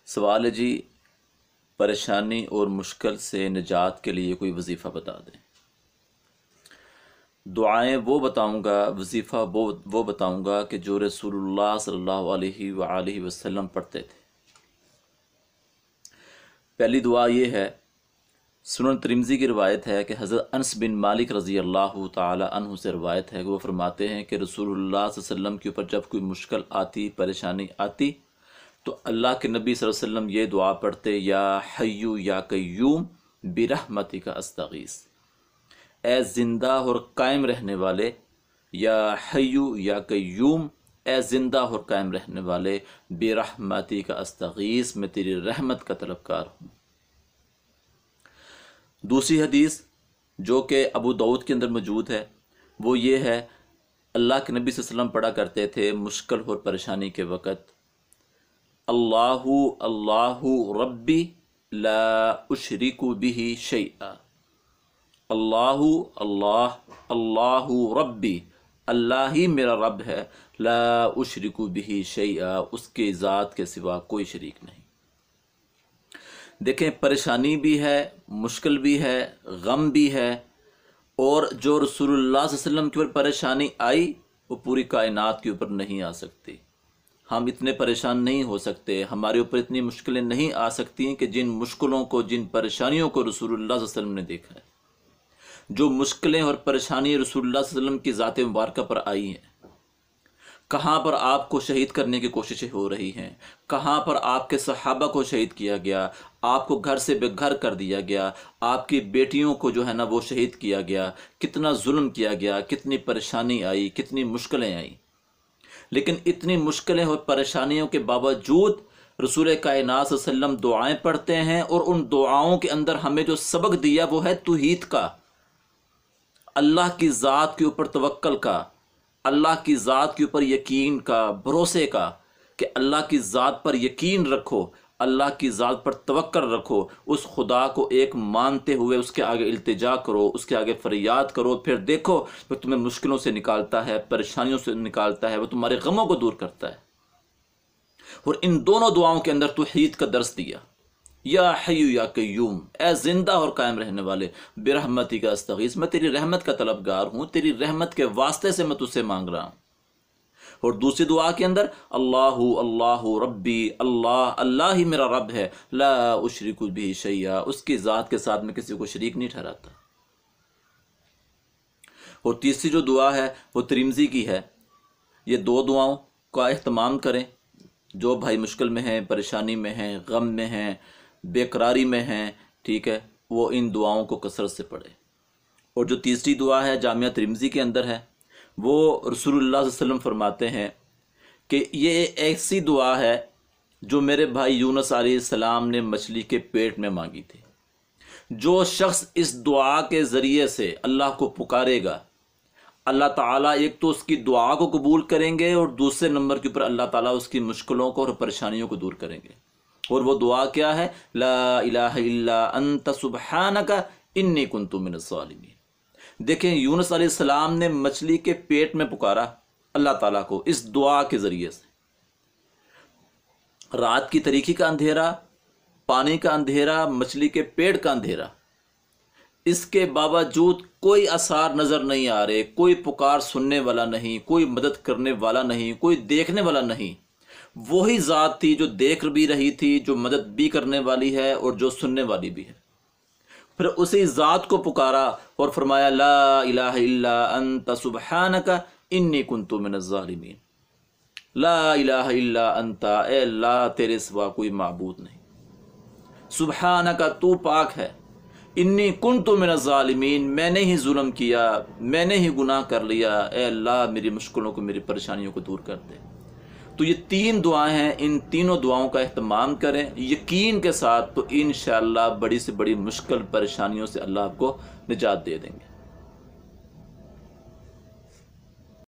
سوال ہے جی، پریشانی اور مشکل سے نجات کے لیے کوئی وظیفہ بتا دیں۔ دعائیں وہ بتاؤں گا، وظیفہ وہ بتاؤں گا کہ جو رسول اللہ صلی اللہ علیہ وآلہ وسلم پڑھتے تھے۔ پہلی دعا یہ ہے، سنن ترمذی کی روایت ہے کہ حضرت انس بن مالک رضی اللہ تعالی عنہ سے روایت ہے کہ وہ فرماتے ہیں کہ رسول اللہ صلی اللہ علیہ وسلم کے اوپر جب کوئی مشکل آتی، پریشانی آتی، تو اللہ کے نبی صلی اللہ علیہ وسلم یہ دعا پڑھتے، یا حیو یا قیوم برحمتک استغیث، اے زندہ اور قائم رہنے والے، یا حیو یا قیوم، اے زندہ اور قائم رہنے والے، برحمتک استغیث، میں تیری رحمت کا طلبگار ہوں۔ دوسری حدیث جو کہ ابو داؤد کے اندر موجود ہے وہ یہ ہے، اللہ کے نبی صلی اللہ علیہ وسلم پڑھا کرتے تھے مشکل اور پریشانی کے وقت، اللہ اللہ ربی لا اشرک بہ شیئا، اللہ اللہ اللہ ربی، اللہ ہی میرا رب ہے، لا اشرک بہ شیئا، اس کے ذات کے سوا کوئی شریک نہیں۔ دیکھیں، پریشانی بھی ہے، مشکل بھی ہے، غم بھی ہے، اور جو رسول اللہ صلی اللہ علیہ وسلم کے اوپر پریشانی آئی وہ پوری کائنات کے اوپر نہیں آ سکتی۔ ہم اتنے پریشان نہیں ہو سکتے، ہمارے اوپر اتنی مشکلیں نہیں آ سکتی کہ جن مشکلوں کو، جن پریشانیوں کو رسول اللہ صلی اللہ علیہ وسلم نے دیکھا ہے۔ جو مشکلیں اور پریشانی رسول اللہ صلی اللہ علیہ وسلم کی ذات مبارکہ پر آئی ہیں، کہاں پر آپ کو شہید کرنے کی کوششیں ہو رہی ہیں، کہاں پر آپ کے صحابہ کو شہید کیا گیا، آپ کو گھر سے بے گھر کر دیا گیا، آپ کی بیٹیوں کو جو ہے نا وہ شہید کیا گیا، کتنا ظلم کیا گیا، کتنی پریشانی آئی، کتنی مشکلیں آئیں، لیکن اتنی مشکلیں اور پریشانیوں کے باوجود رسول کائنات صلی اللہ علیہ وسلم دعائیں پڑھتے ہیں، اور ان دعاؤں کے اندر ہمیں جو سبق دیا وہ ہے توحید کا، اللہ کی ذات کے اوپر توکل کا، اللہ کی ذات کے اوپر یقین کا، بھروسے کا، کہ اللہ کی ذات پر یقین رکھو، اللہ کی ذات پر توکل رکھو، اس خدا کو ایک مانتے ہوئے اس کے آگے التجا کرو، اس کے آگے فریاد کرو، پھر دیکھو وہ تمہیں مشکلوں سے نکالتا ہے، پریشانیوں سے نکالتا ہے، وہ تمہارے غموں کو دور کرتا ہے۔ اور ان دونوں دعاؤں کے اندر توحید کا درس دیا، یا حیو یا قیوم، اے زندہ اور قائم رہنے والے، برحمتک استغیث، میں تیری رحمت کا طلبگار ہوں، تیری رحمت کے واسطے سے میں تجھ سے مانگ رہا ہوں۔ اور دوسری دعا کے اندر، اللہ اللہ ربی، اللہ اللہ ہی میرا رب ہے، لا اشرک بہ شیئا، اس کی ذات کے ساتھ میں کسی کو شریک نہیں ٹھہراتا۔ اور تیسری جو دعا ہے وہ ترمذی کی ہے۔ یہ دو دعاؤں کا اہتمام کریں، جو بھائی مشکل میں ہیں، پریشانی میں ہیں، غم میں ہیں، بے قراری میں ہیں، ٹھیک ہے، وہ ان دعاؤں کو کثرت سے پڑھے۔ اور جو تیسری دعا ہے جامعہ ترمذی کے اندر ہے، وہ رسول اللہ صلی اللہ علیہ وسلم فرماتے ہیں کہ یہ ایسی دعا ہے جو میرے بھائی یونس علیہ السلام نے مچھلی کے پیٹ میں مانگی تھی۔ جو شخص اس دعا کے ذریعے سے اللہ کو پکارے گا، اللہ تعالیٰ ایک تو اس کی دعا کو قبول کریں گے، اور دوسرے نمبر کے اوپر اللہ تعالیٰ اس کی مشکلوں کو اور پریشانیوں کو دور کریں گے۔ اور وہ دعا کیا ہے؟ لا الہ الا انت سبحانک انی کنت من الظالمین۔ دیکھیں، یونس علیہ السلام نے مچھلی کے پیٹ میں پکارا اللہ تعالیٰ کو اس دعا کے ذریعے سے۔ رات کی تاریکی کا اندھیرا، پانی کا اندھیرا، مچھلی کے پیٹ کا اندھیرا، اس کے باوجود کوئی آثار نظر نہیں آ رہے، کوئی پکار سننے والا نہیں، کوئی مدد کرنے والا نہیں، کوئی دیکھنے والا نہیں۔ وہی ذات تھی جو دیکھ بھی رہی تھی، جو مدد بھی کرنے والی ہے اور جو سننے والی بھی ہے۔ پھر اسی ذات کو پکارا اور فرمایا، لا الہ الا انت سبحانک انی کنت من الظالمین، لا الہ الا انت، اے اللہ تیرے سوا کوئی معبود نہیں، سبحانک تو پاک ہے، انی کنت من الظالمین، میں نے ہی ظلم کیا، میں نے ہی گناہ کر لیا، اے اللہ میری مشکلوں کو، میری پریشانیوں کو دور کر دے۔ تو یہ تین دعائیں ہیں، ان تینوں دعاؤں کا اہتمام کریں یقین کے ساتھ، تو انشاءاللہ بڑی سے بڑی مشکل پریشانیوں سے اللہ آپ کو نجات دے دیں گے۔